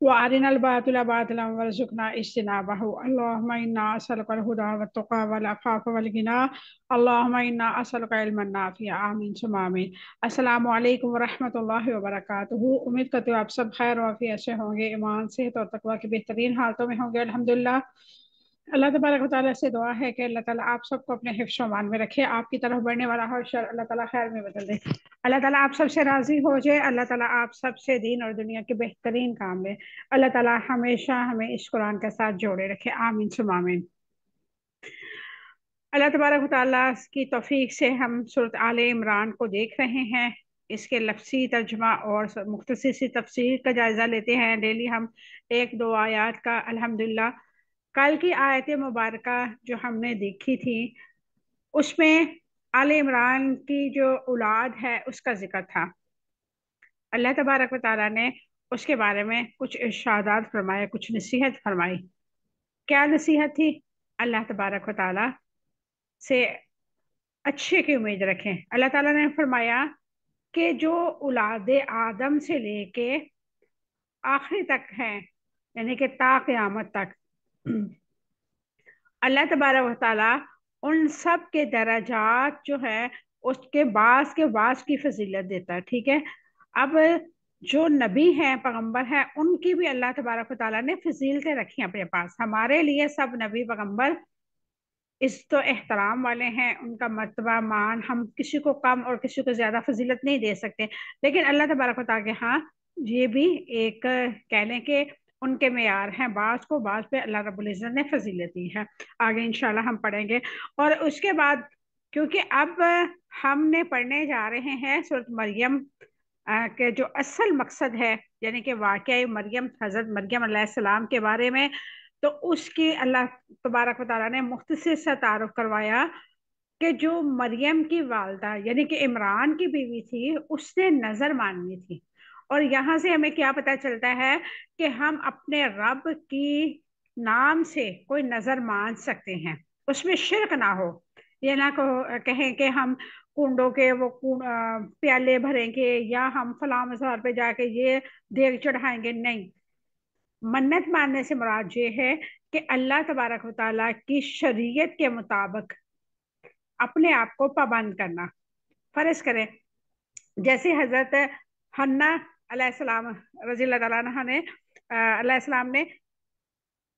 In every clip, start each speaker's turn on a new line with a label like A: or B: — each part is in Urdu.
A: وأرنا الباطل باطلا وارزقنا اجتنابه اللهم إنا أسألك الهدى والتقى والعفاف والغنى اللهم إنا أسألك علما نافعا آمین ثم آمین۔ السلام علیکم ورحمۃ اللہ وبرکاتہ۔ امید کرتے ہو آپ سب خیر و عافیت سے ہوں گے، ایمان صحت اور تقوی کی بہترین حالتوں میں ہوں گے الحمدللہ۔ اللہ تبارک و تعالیٰ سے دعا ہے کہ اللہ تعالیٰ آپ سب کو اپنے حفظ و امان میں رکھے، آپ کی طرف بڑھنے والا ہر شر اللہ تعالیٰ خیر میں بدل دے، اللہ تعالیٰ آپ سب سے راضی ہو جائے، اللہ تعالیٰ آپ سب سے دین اور دنیا کے بہترین کام لے، اللہ تعالیٰ ہمیشہ ہمیں اس قرآن کے ساتھ جوڑے رکھے آمین ثم آمین۔ اللہ تبارک و تعالیٰ کی توفیق سے ہم سورۃ آل عمران کو دیکھ رہے ہیں، اس کے لفظی ترجمہ اور مختصر سی تفسیر کا جائزہ لیتے ہیں۔ ڈیلی ہم ایک دو آیات کا الحمدللہ۔ کل کی آیت مبارکہ جو ہم نے دیکھی تھی اس میں آل عمران کی جو اولاد ہے اس کا ذکر تھا۔ اللہ تبارک و تعالیٰ نے اس کے بارے میں کچھ ارشادات فرمائے، کچھ نصیحت فرمائی۔ کیا نصیحت تھی؟ اللہ تبارک و تعالیٰ سے اچھے کی امید رکھیں۔ اللہ تعالیٰ نے فرمایا کہ جو اولاد آدم سے لے کے آخری تک ہیں، یعنی کہ تا قیامت تک، اللہ تبارک و تعالیٰ ان سب کے درجات جو ہے اس کے بعض کی فضیلت دیتا ہے، ٹھیک ہے۔ اب جو نبی ہیں، پیغمبر ہیں، ان کی بھی اللہ تبارک و تعالیٰ نے فضیلتیں رکھی ہیں اپنے پاس۔ ہمارے لیے سب نبی پیغمبر اس تو احترام والے ہیں، ان کا مرتبہ مان، ہم کسی کو کم اور کسی کو زیادہ فضیلت نہیں دے سکتے، لیکن اللہ تبارک و تعالیٰ کے ہاں یہ بھی ایک کہہ لیں کہ ان کے معیار ہیں، بعض کو بعض پہ اللہ رب العزت نے فضیلت دی ہے۔ آگے انشاءاللہ ہم پڑھیں گے، اور اس کے بعد کیونکہ اب ہم نے پڑھنے جا رہے ہیں سورۃ مریم کہ جو اصل مقصد ہے، یعنی کہ واقعہ مریم، حضرت مریم علیہ السلام کے بارے میں، تو اس کی اللہ تبارک و تعالیٰ نے مختصر سا تعارف کروایا کہ جو مریم کی والدہ یعنی کہ عمران کی بیوی تھی، اس نے نظر ماننی تھی، اور یہاں سے ہمیں کیا پتہ چلتا ہے کہ ہم اپنے رب کی نام سے کوئی نظر مان سکتے ہیں، اس میں شرک نہ ہو، یہ نہ کہیں کہ ہم کنڈوں کے وہ پیالے بھریں گے یا ہم فلاں مزار پہ جا کے یہ دیگ چڑھائیں گے، نہیں۔ منت ماننے سے مراد یہ ہے کہ اللہ تبارک و تعالیٰ کی شریعت کے مطابق اپنے آپ کو پابند کرنا۔ فرض کریں جیسے حضرت حنا علیہ السلام رضی اللہ تعالیٰ عنہ نے علیہ السلام نے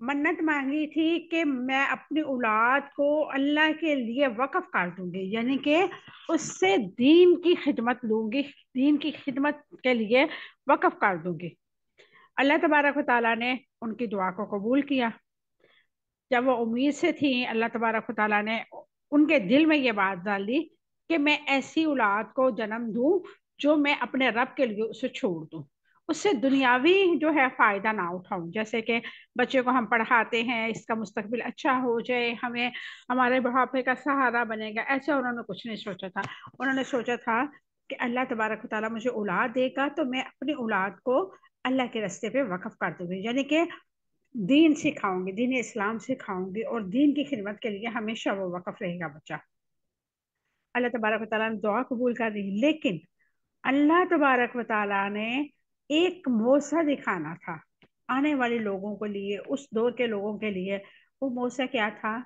A: منت مانگی تھی کہ میں اپنی اولاد کو اللہ کے لیے وقف کر دوں گی، یعنی کہ اس سے دین کی خدمت لوں گی، دین کی خدمت کے لیے وقف کر دوں گی۔ اللہ تبارک و تعالیٰ نے ان کی دعا کو قبول کیا۔ جب وہ امید سے تھیں، اللہ تبارک و تعالیٰ نے ان کے دل میں یہ بات ڈال دی کہ میں ایسی اولاد کو جنم دوں جو میں اپنے رب کے لیے اسے چھوڑ دوں، اس سے دنیاوی جو ہے فائدہ نہ اٹھاؤں، جیسے کہ بچے کو ہم پڑھاتے ہیں، اس کا مستقبل اچھا ہو جائے، ہمیں ہمارے بڑھاپے کا سہارا بنے گا، ایسے انہوں نے کچھ نہیں سوچا تھا۔ انہوں نے سوچا تھا کہ اللہ تبارک و تعالیٰ مجھے اولاد دے گا تو میں اپنی اولاد کو اللہ کے راستے پہ وقف کر دوں گی، یعنی کہ دین سکھاؤں گی، دین اسلام سکھاؤں گی، اور دین کی خدمت کے لیے ہمیشہ وہ وقف رہے گا بچہ۔ اللہ تبارک و تعالیٰ نے دعا قبول کر دی، لیکن اللہ تبارک و تعالیٰ نے ایک معجزہ دکھانا تھا آنے والے لوگوں کے لیے، اس دور کے لوگوں کے لیے۔ وہ معجزہ کیا تھا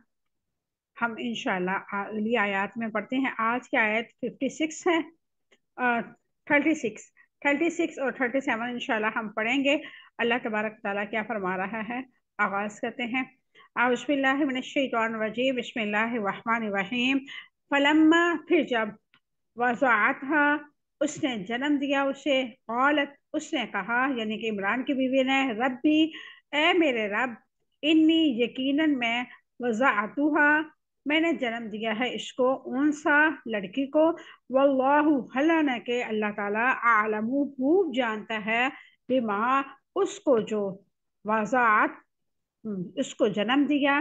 A: ہم انشاءاللہ اگلی آیات میں پڑھتے ہیں۔ آج کی آیت 56 ہے، 36 اور 37 انشاءاللہ ہم پڑھیں گے۔ اللہ تبارک تعالیٰ کیا فرما رہا ہے، آغاز کرتے ہیں۔ اعوذ باللہ من الشیطان الرجیم، بسم اللہ الرحمن الرحیم۔ فلما، پھر جب، وضعتها، اس نے جنم دیا اسے، قالت، اس نے کہا، یعنی کہ عمران کی بیوی نے، ربی، اے میرے رب، انی، یقیناً میں، وضعتها، میں نے جنم دیا ہے اس کو، انسا، لڑکی کو، واللہ، حالانہ کہ اللہ تعالیٰ، اعلم، خوب جانتا ہے، بما، اس کو جو وضعت، اس کو جنم دیا،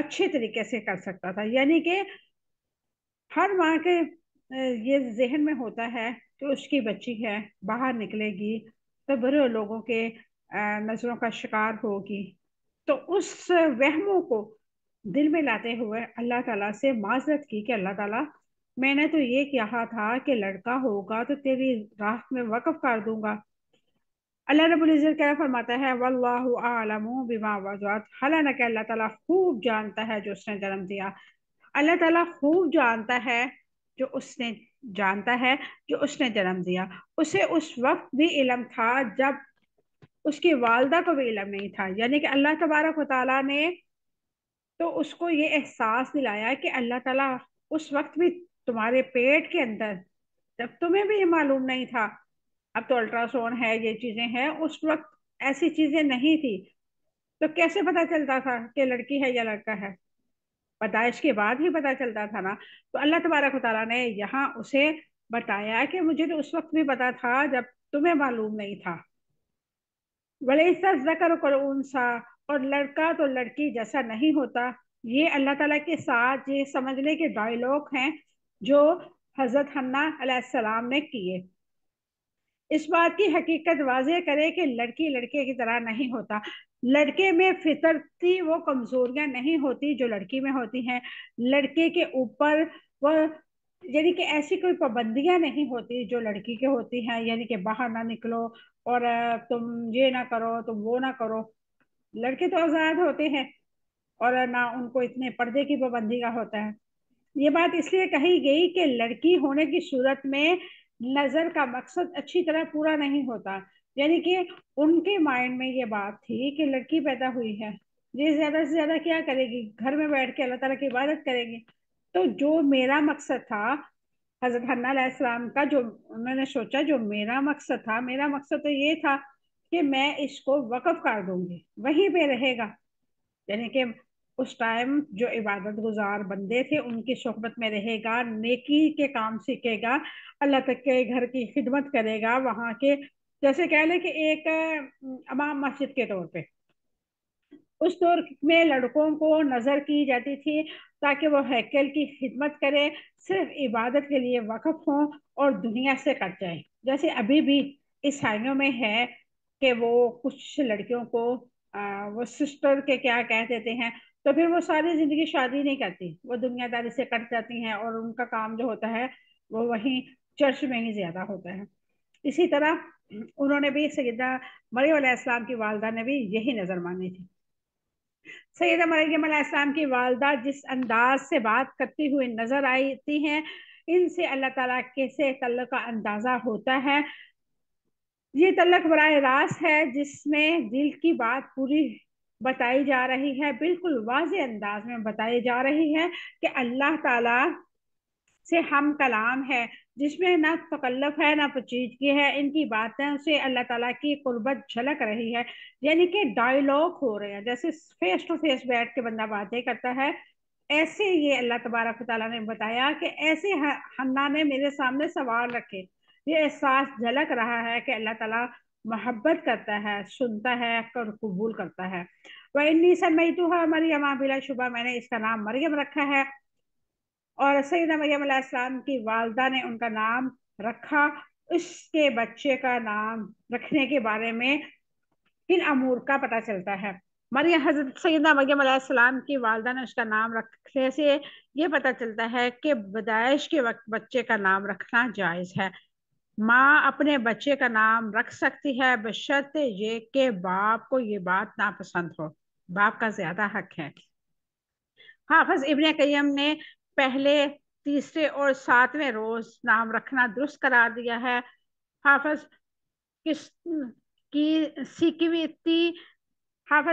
A: اچھے طریقے سے کر سکتا تھا. یعنی کہ ہر ماں کے یہ ذہن میں ہوتا ہے کہ اس کی بچی ہے باہر نکلے گی تو برے لوگوں کے نظروں کا شکار ہوگی. تو اس وہموں کو دل میں لاتے ہوئے اللہ تعالیٰ سے معذرت کی کہ اللہ تعالیٰ میں نے تو یہ کہا تھا کہ لڑکا ہوگا تو تیری راہ میں وقف کر دوں گا. اللہ رب العزت کیا فرماتا ہے واللہ اعلم بما وضعت، حالانکہ اللہ تعالیٰ خوب جانتا ہے جو اس نے جنم دیا. اللہ تعالیٰ خوب جانتا ہے جو اس نے جنم دیا. اسے اس وقت بھی علم تھا جب اس کی والدہ کو بھی علم نہیں تھا. یعنی کہ اللہ تبارک و تعالیٰ نے تو اس کو یہ احساس دلایا کہ اللہ تعالیٰ اس وقت بھی تمہارے پیٹ کے اندر، جب تمہیں بھی یہ معلوم نہیں تھا. اب تو الٹرا ساؤنڈ ہے، یہ چیزیں ہیں، اس وقت ایسی چیزیں نہیں تھی. تو کیسے پتا چلتا تھا کہ لڑکی ہے یا لڑکا ہے؟ پیدائش کے بعد ہی پتا چلتا تھا نا. تو اللہ تبارک و تعالیٰ نے یہاں اسے بتایا کہ مجھے تو اس وقت بھی پتا تھا جب تمہیں معلوم نہیں تھا. وَلَيْسَ الذَّكَرُ كَالْأُنثَىٰ، اور لڑکا تو لڑکی جیسا نہیں ہوتا. یہ اللہ تعالیٰ کے ساتھ یہ سمجھنے کے ڈائلاگ ہیں جو حضرت حنا علیہ السلام نے کیے. اس بات کی حقیقت واضح کرے کہ لڑکی لڑکے کی طرح نہیں ہوتا. لڑکے میں فطرتی وہ کمزوریاں نہیں ہوتی جو لڑکی میں ہوتی ہیں. لڑکے کے اوپر وہ یعنی کہ ایسی کوئی پابندیاں نہیں ہوتی جو لڑکی کے ہوتی ہیں. یعنی کہ باہر نہ نکلو اور تم یہ نہ کرو تم وہ نہ کرو. لڑکے تو آزاد ہوتے ہیں اور نہ ان کو اتنے پردے کی پابندی کا ہوتا ہے. یہ بات اس لیے کہی گئی کہ لڑکی ہونے کی صورت میں نظر کا مقصد اچھی طرح پورا نہیں ہوتا. یعنی کہ ان کے مائنڈ میں یہ بات تھی کہ لڑکی پیدا ہوئی ہے، یہ زیادہ سے زیادہ کیا کرے گی؟ گھر میں بیٹھ کے اللہ تعالیٰ کی عبادت کرے گی. تو جو میرا مقصد تھا حضرت حنا علیہ السلام کا، جو انہوں نے سوچا جو میرا مقصد تو یہ تھا کہ میں اس کو وقف کر دوں گی، وہیں پہ رہے گا. یعنی کہ اس ٹائم جو عبادت گزار بندے تھے ان کی صحبت میں رہے گا، نیکی کے کام سیکھے گا، اللہ تک کے گھر کی خدمت کرے گا. وہاں کے جیسے کہہ لیں کہ ایک امام مسجد کے طور پہ اس دور میں لڑکوں کو نظر کی جاتی تھی تاکہ وہ ہیکل کی خدمت کرے، صرف عبادت کے لیے وقف ہوں اور دنیا سے کٹ جائیں. جیسے ابھی بھی عیسائیوں میں ہے کہ وہ کچھ لڑکیوں کو وہ سسٹر کے کیا کہہ دیتے ہیں، تو پھر وہ ساری زندگی شادی نہیں کرتی، وہ دنیا داری سے کٹ جاتی ہیں اور ان کا کام جو ہوتا ہے وہ وہیں چرچ میں ہی زیادہ ہوتا ہے. اسی طرح انہوں نے بھی سیدہ مریم علیہ السلام کی والدہ نے بھی یہی نظر مانی تھی. سیدہ مریم علیہ السلام کی والدہ جس انداز سے بات کرتی ہوئی نظر آتی ہیں، ان سے اللہ تعالیٰ کے سے تعلق کا اندازہ ہوتا ہے. یہ تعلق براہ راست ہے جس میں دل کی بات پوری بتائی جا رہی ہے، بالکل واضح انداز میں بتائی جا رہی ہے کہ اللہ تعالیٰ سے ہم کلام ہے، جس میں نہ تکلف ہے نہ پیچیدگی ہے. ان کی باتیں سے اللہ تعالیٰ کی قربت جھلک رہی ہے. یعنی کہ ڈائلاگ ہو رہے ہیں، جیسے فیس ٹو فیس بیٹھ کے بندہ باتیں کرتا ہے، ایسے یہ اللہ تبارک تعالیٰ نے بتایا کہ ایسے حنا نے میرے سامنے سوال رکھے. یہ احساس جھلک رہا ہے کہ اللہ تعالیٰ محبت کرتا ہے، سنتا ہے اور قبول کرتا ہے. وَإِنِّي سَمَّيْتُهَا مَرْيَمَ، بلا شبہ میں نے اس کا نام مریم رکھا ہے. اور سیدہ مریم علیہ السلام کی والدہ نے ان کا نام رکھا. اس کے بچے کا نام رکھنے کے بارے میں کن امور کا پتہ چلتا ہے؟ حضرت سیدہ مریم علیہ السلام کی والدہ نے اس کا نام رکھنے سے یہ پتہ چلتا ہے کہ پیدائش کے وقت بچے کا نام رکھنا جائز ہے. ماں اپنے بچے کا نام رکھ سکتی ہے بشرط یہ کہ باپ کو یہ بات ناپسند ہو. باپ کا زیادہ حق ہے. حافظ ابن قیم نے پہلے، تیسرے اور 7ویں روز نام رکھنا درست قرار دیا ہے. حافظ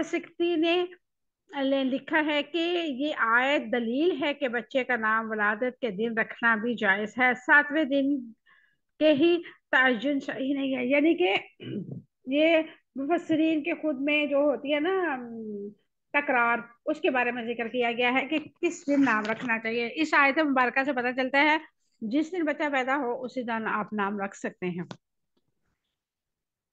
A: سکتی نے لکھا ہے کہ یہ آیت دلیل ہے کہ بچے کا نام ولادت کے دن رکھنا بھی جائز ہے. 7ویں دن کے ہی تعین صحیح نہیں ہے. یعنی کہ یہ مفسرین کے خود میں جو ہوتی ہے نا تکرار، اس کے بارے میں ذکر کیا گیا ہے کہ کس دن نام رکھنا چاہیے. اس آیت مبارکہ سے پتہ چلتا ہے جس دن بچہ پیدا ہو اسی دن آپ نام رکھ سکتے ہیں.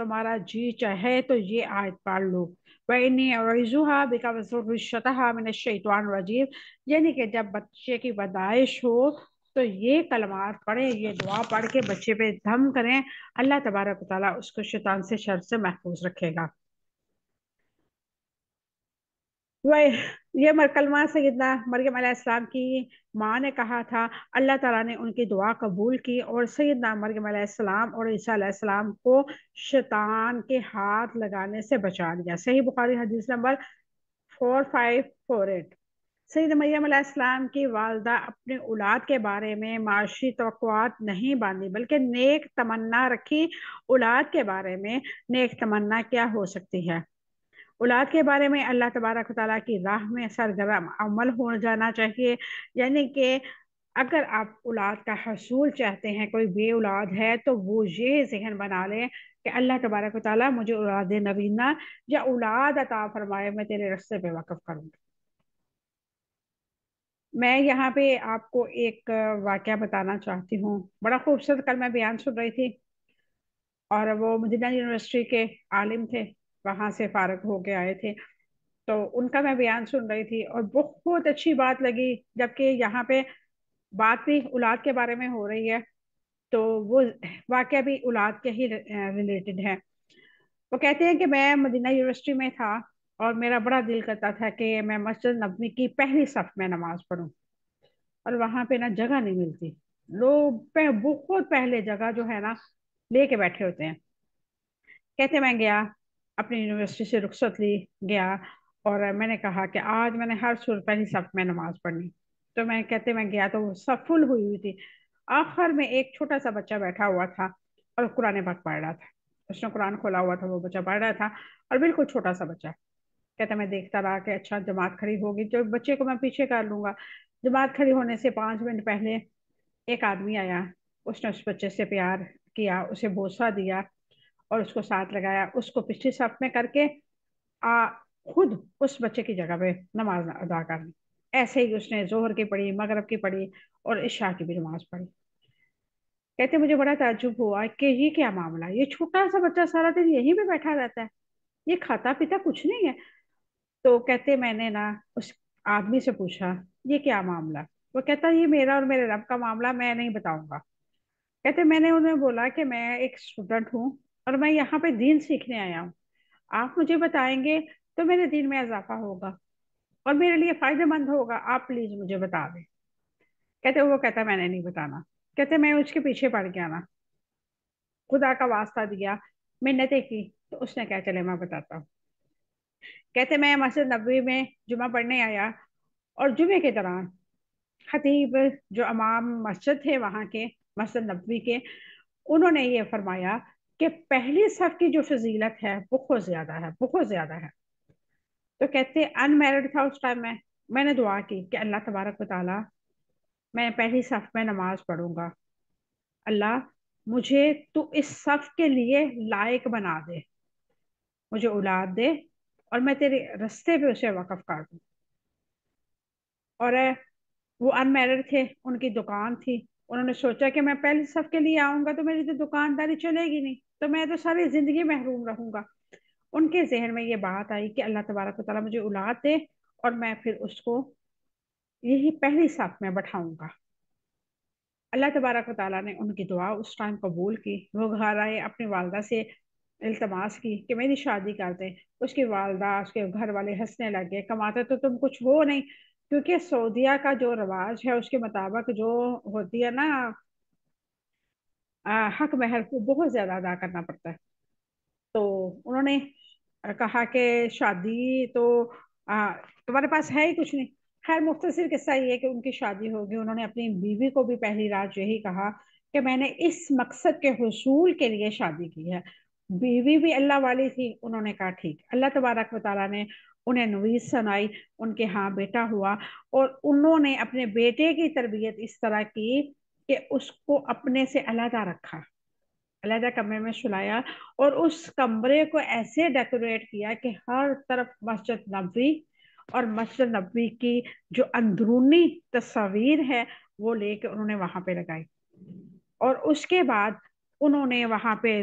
A: تمہارا جی چاہے تو یہ آیت پڑھ لو، وَإِنِّي أُعِيذُهَا بِكَ وَذُرِّيَّتَهَا مِنَ الشَّيْطَانِ الرَّجِيمِ، یعنی کہ جب بچے کی پیدائش ہو تو یہ کلمات پڑھیں، یہ دعا پڑھ کے بچے پہ دم کریں، اللہ تبارک و تعالیٰ اس کو شیطان سے شر سے محفوظ رکھے گا۔ وہ یہ کلمہ سیدنا مریم علیہ السلام کی ماں نے کہا تھا، اللہ تعالیٰ نے ان کی دعا قبول کی اور سیدنا مریم علیہ السلام اور عیسیٰ علیہ السلام کو شیطان کے ہاتھ لگانے سے بچا لیا۔ صحیح بخاری حدیث نمبر 4548۔ سیدنا مریم علیہ السلام کی والدہ اپنے اولاد کے بارے میں معاشی توقعات نہیں باندھی، بلکہ نیک تمنا رکھی۔ اولاد کے بارے میں نیک تمنا کیا ہو سکتی ہے؟ اولاد کے بارے میں اللہ تبارک و تعالیٰ کی راہ میں سرگرم عمل ہو جانا چاہیے، یعنی کہ اگر آپ اولاد کا حصول چاہتے ہیں، کوئی بے اولاد ہے تو وہ یہ ذہن بنا لیں کہ اللہ تبارک و تعالیٰ مجھے اولاد نبینہ یا اولاد عطا فرمائے، میں تیرے رستے پہ وقف کروں گا۔ میں یہاں پہ آپ کو ایک واقعہ بتانا چاہتی ہوں، بڑا خوبصورت۔ کل میں بیان سن رہی تھی اور وہ مدینہ یونیورسٹی کے عالم تھے، وہاں سے فارغ ہو کے آئے تھے، تو ان کا میں بیان سن رہی تھی اور بہت اچھی بات لگی، جبکہ یہاں پہ بات بھی اولاد کے بارے میں ہو رہی ہے تو وہ واقعہ بھی اولاد کے ہی ریلیٹڈ ہے۔ وہ کہتے ہیں کہ میں مدینہ یونیورسٹی میں تھا اور میرا بڑا دل کرتا تھا کہ میں مسجد نبوی کی پہلی صف میں نماز پڑھوں، اور وہاں پہ نا جگہ نہیں ملتی، لوگ بہت پہلے جگہ جو ہے نا لے کے بیٹھے ہوتے ہیں۔ کہتے میں گیا، اپنی یونیورسٹی سے رخصت لی، گیا اور میں نے کہا کہ آج میں نے ہر صورت پہلی صف میں نماز پڑھنی۔ تو میں گیا تو وہ صف فل ہوئی ہوئی تھی، آخر میں ایک چھوٹا سا بچہ بیٹھا ہوا تھا اور قرآن پاک پڑھ رہا تھا، اس نے قرآن کھولا ہوا تھا، وہ بچہ پڑھ رہا تھا اور بالکل چھوٹا سا بچہ۔ کہتا میں دیکھتا رہا کہ اچھا جماعت کھڑی ہوگی تو بچے کو میں پیچھے کر لوں گا۔ جماعت کھڑی ہونے سے 5 منٹ پہلے ایک آدمی آیا، اس نے اس بچے سے پیار کیا، اسے بوسہ دیا اور اس کو ساتھ لگایا، اس کو پچھلی صف میں کر کے خود اس بچے کی جگہ پہ نماز ادا کر لی۔ ایسے ہی اس نے ظہر کی پڑھی، مغرب کی پڑھی اور عشاء کی بھی نماز پڑھی۔ کہتے مجھے بڑا تعجب ہوا کہ یہ کیا معاملہ ہے، یہ چھوٹا سا بچہ سارا دن یہیں پہ بیٹھا رہتا ہے، یہ کھاتا پیتا کچھ نہیں ہے۔ تو کہتے میں نے نا اس آدمی سے پوچھا یہ کیا معاملہ؟ وہ کہتا یہ میرا اور میرے رب کا معاملہ، میں نہیں بتاؤں گا۔ کہتے میں نے انہیں بولا کہ میں ایک اسٹوڈنٹ ہوں اور میں یہاں پہ دین سیکھنے آیا ہوں، آپ مجھے بتائیں گے تو میرے دین میں اضافہ ہوگا اور میرے لیے فائدہ مند ہوگا، آپ پلیز مجھے بتا دیں۔ کہتے وہ کہتا میں نے نہیں بتانا۔ کہتے میں اس کے پیچھے پڑ گیا نا، خدا کا واسطہ دیا، منتیں کی، تو اس نے کہا چلے میں بتاتا ہوں۔ کہتے میں مسجد نبوی میں جمعہ پڑھنے آیا اور جمعے کے دوران خطیب جو امام مسجد تھے وہاں کے مسجد نبوی کے، انہوں نے یہ فرمایا کہ پہلی صف کی جو فضیلت ہے بہت زیادہ ہے، بہت زیادہ ہے۔ تو کہتے ان میرڈ تھا اس ٹائم میں نے دعا کی کہ اللہ تبارک و تعالی میں پہلی صف میں نماز پڑھوں گا، اللہ مجھے تو اس صف کے لیے لائق بنا دے، مجھے اولاد دے اور میں تیرے رستے پہ اسے وقف کر دوں۔ اور وہ ان میرڈ تھے، ان کی دکان تھی، انہوں نے سوچا کہ میں پہلی صف کے لیے آؤں گا تو میری تو دکانداری چلے گی نہیں، تو میں تو ساری زندگی محروم رہوں گا۔ ان کے ذہن میں یہ بات آئی کہ اللہ تبارک و تعالیٰ مجھے اولاد دے اور میں پھر اس کو یہی پہلی صف میں بٹھاؤں گا۔ اللہ تبارک و تعالیٰ نے ان کی دعا اس ٹائم قبول کی، وہ گھر آئے، اپنی والدہ سے التماس کی کہ میری شادی کر دیں۔ اس کی والدہ، اس کے گھر والے ہنسنے لگے، کماتے تو تم کچھ ہو نہیں، کیونکہ سعودیہ کا جو رواج ہے اس کے مطابق جو ہوتی ہے نا حق مہر کو بہت زیادہ ادا کرنا پڑتا ہے۔ تو انہوں نے کہا کہ شادی تو تمہارے پاس ہے ہی کچھ نہیں۔ خیر مختصر قصہ یہ ہے کہ ان کی شادی ہوگی، انہوں نے اپنی بیوی کو بھی پہلی رات یہی کہا کہ میں نے اس مقصد کے حصول کے لیے شادی کی ہے۔ بیوی بھی اللہ والی تھی، انہوں نے کہا ٹھیک۔ اللہ تبارک و تعالیٰ نے انہیں نوید سنائی، ان کے ہاں بیٹا ہوا اور انہوں نے اپنے بیٹے کی تربیت اس طرح کی کہ اس کو اپنے سے علیحدہ رکھا، علیحدہ کمرے میں سلایا اور اس کمرے کو ایسے ڈیکوریٹ کیا کہ ہر طرف مسجد نبوی اور مسجد نبوی کی جو اندرونی تصاویر ہے وہ لے کے انہوں نے وہاں پہ لگائی۔ اور اس کے بعد انہوں نے وہاں پہ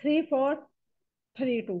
A: 3432।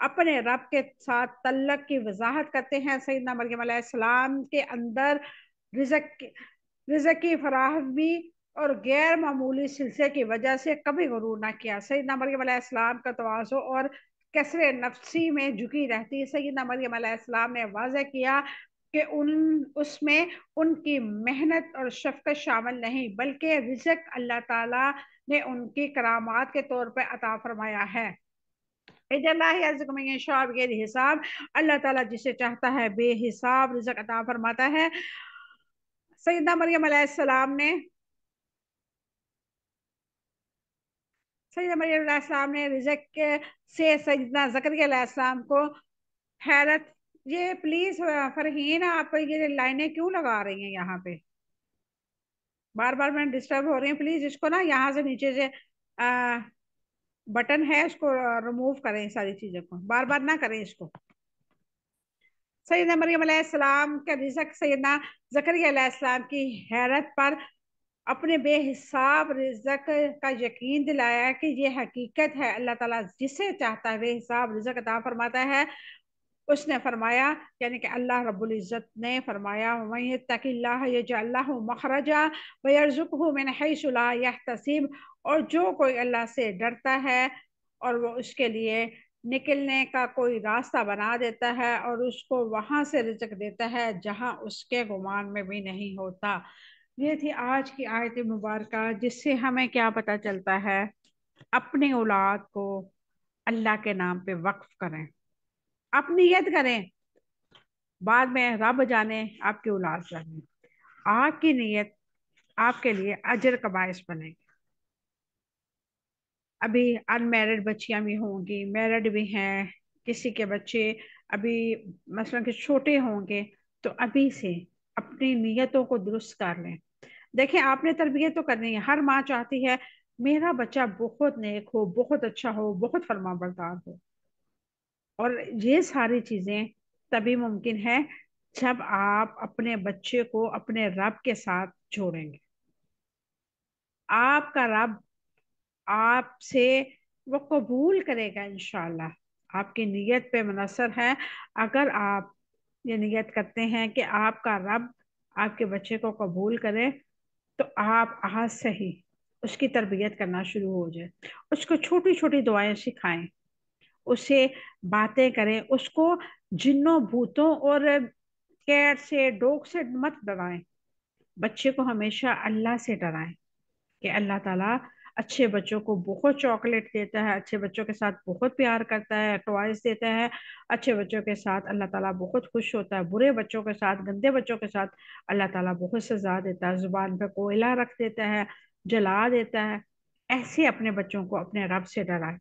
A: اپنے رب کے ساتھ تعلق کی وضاحت کرتے ہیں۔ سیدنا مریم علیہ السلام کے اندر رزق رزق کی فراہمی اور غیر معمولی سلسلے کی وجہ سے کبھی غرور نہ کیا۔ سیدنا مریم علیہ السلام کا تواضع اور کثر نفسی میں جھکی رہتی۔ سیدنا مریم علیہ السلام نے واضح کیا کہ اس میں ان کی محنت اور شفقت شامل نہیں، بلکہ رزق اللہ تعالیٰ نے ان کی کرامات کے طور پر عطا فرمایا ہے۔ بغیر حساب، اللہ تعالیٰ جسے چاہتا ہے بے حساب رزق عطا فرماتا ہے۔ سیدنا مریم علیہ السلام نے رزق سے سیدنا زکریا علیہ السلام کو حیرت۔ یہ پلیز فرحین آپ یہ لائنیں کیوں لگا رہی ہیں یہاں پہ؟ بار بار میں ڈسٹرب ہو رہی ہیں، پلیز اس کو نا یہاں سے نیچے سے بٹن ہے اس کو ریموو کریں، ساری چیزوں کو بار بار نہ کریں اس کو۔ سیدنا مریم علیہ السلام کا رزق سیدنا زکریا علیہ السلام کی حیرت پر اپنے بے حساب رزق کا یقین دلایا کہ یہ حقیقت ہے، اللہ تعالیٰ جسے چاہتا ہے بے حساب رزق عطا فرماتا ہے۔ اس نے فرمایا، یعنی کہ اللہ رب العزت نے فرمایا وَمَن يَتَّقِ اللَّهَ يَجْعَل لَّهُ مَخْرَجًا وَيَرْزُقْهُ مِنْ حَيْثُ لَا يَحْتَسِبُ، اور جو کوئی اللہ سے ڈرتا ہے اور وہ اس کے لیے نکلنے کا کوئی راستہ بنا دیتا ہے اور اس کو وہاں سے رزق دیتا ہے جہاں اس کے گمان میں بھی نہیں ہوتا۔ یہ تھی آج کی آیت مبارکہ، جس سے ہمیں کیا پتہ چلتا ہے؟ اپنی اولاد کو اللہ کے نام پہ وقف کریں، آپ نیت کریں، بعد میں رب جانے آپ کی اولاد جانے، آپ کی نیت آپ کے لیے اجر کا باعث بنے گی۔ ابھی ان میرڈ بچیاں بھی ہوں گی، میرڈ بھی ہیں، کسی کے بچے ابھی مثلا کہ چھوٹے ہوں گے، تو ابھی سے اپنی نیتوں کو درست کر لیں۔ دیکھیں آپ نے تربیت تو کرنی ہے، ہر ماں چاہتی ہے میرا بچہ بہت نیک ہو، بہت اچھا ہو، بہت فرما بردار ہو، اور یہ ساری چیزیں تبھی ممکن ہے جب آپ اپنے بچے کو اپنے رب کے ساتھ جوڑیں گے۔ آپ کا رب آپ سے وہ قبول کرے گا انشاءاللہ، آپ کی نیت پہ منحصر ہے۔ اگر آپ یہ نیت کرتے ہیں کہ آپ کا رب آپ کے بچے کو قبول کرے، تو آپ آج سے ہی اس کی تربیت کرنا شروع ہو جائے، اس کو چھوٹی چھوٹی دعائیں سکھائیں، اسے باتیں کریں، اس کو جنوں بھوتوں اور کیٹ سے ڈوگ سے مت ڈرائیں، بچے کو ہمیشہ اللہ سے ڈرائیں کہ اللہ تعالیٰ اچھے بچوں کو بہت چاکلیٹ دیتا ہے، اچھے بچوں کے ساتھ بہت پیار کرتا ہے، ٹوائز دیتا ہے، اچھے بچوں کے ساتھ اللہ تعالیٰ بہت خوش ہوتا ہے، برے بچوں کے ساتھ، گندے بچوں کے ساتھ اللہ تعالیٰ بہت سزا دیتا ہے، زبان پہ کوئلہ رکھ دیتا ہے، جلا دیتا ہے۔ ایسے اپنے بچوں کو اپنے رب سے ڈرائیں۔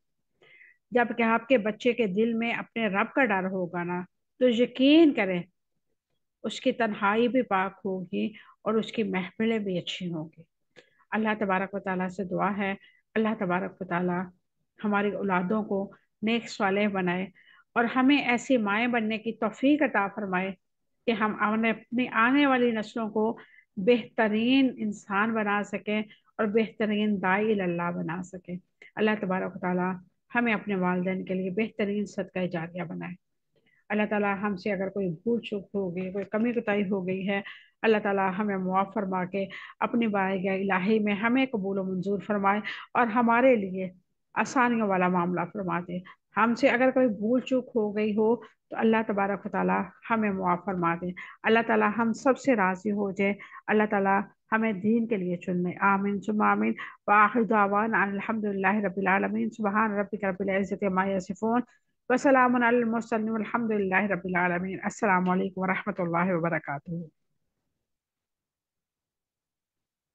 A: جب کہ آپ کے بچے کے دل میں اپنے رب کا ڈر ہوگا نا، تو یقین کریں اس کی تنہائی بھی پاک ہوگی اور اس کی محفلیں بھی اچھی ہوں گی۔ اللہ تبارک و تعالیٰ سے دعا ہے، اللہ تبارک و تعالیٰ ہماری اولادوں کو نیک صالح بنائے اور ہمیں ایسی مائیں بننے کی توفیق عطا فرمائے کہ ہم اپنی آنے والی نسلوں کو بہترین انسان بنا سکیں اور بہترین داعی اللہ بنا سکیں۔ اللہ تبارک و تعالیٰ ہمیں اپنے والدین کے لیے بہترین صدقہ جاریہ بنائے۔ اللہ تعالیٰ ہم سے اگر کوئی بھول چوک ہو گئی، کوئی کمی کوتاہی ہو گئی ہے، اللہ تعالیٰ ہمیں معاف فرما کے اپنی بارگاہ الہی میں ہمیں قبول و منظور فرمائے اور ہمارے لیے آسانیوں والا معاملہ فرما دے۔ ہم سے اگر کوئی بھول چوک ہو گئی ہو تو اللہ تبارک و تعالیٰ ہمیں معاف فرما دے۔ اللہ تعالیٰ ہم سب سے راضی ہو جائے، اللہ تعالیٰ ہمیں دین کے لیے چن لے۔ آمین ثم آمین۔ وآخر دعوانا الحمد للہ رب العالمین۔ سبحان ربک رب العزت عما یصفون وسلام علی المرسلین والحمد للہ رب العالمین۔ السلام علیکم ورحمۃ اللہ وبرکاتہ۔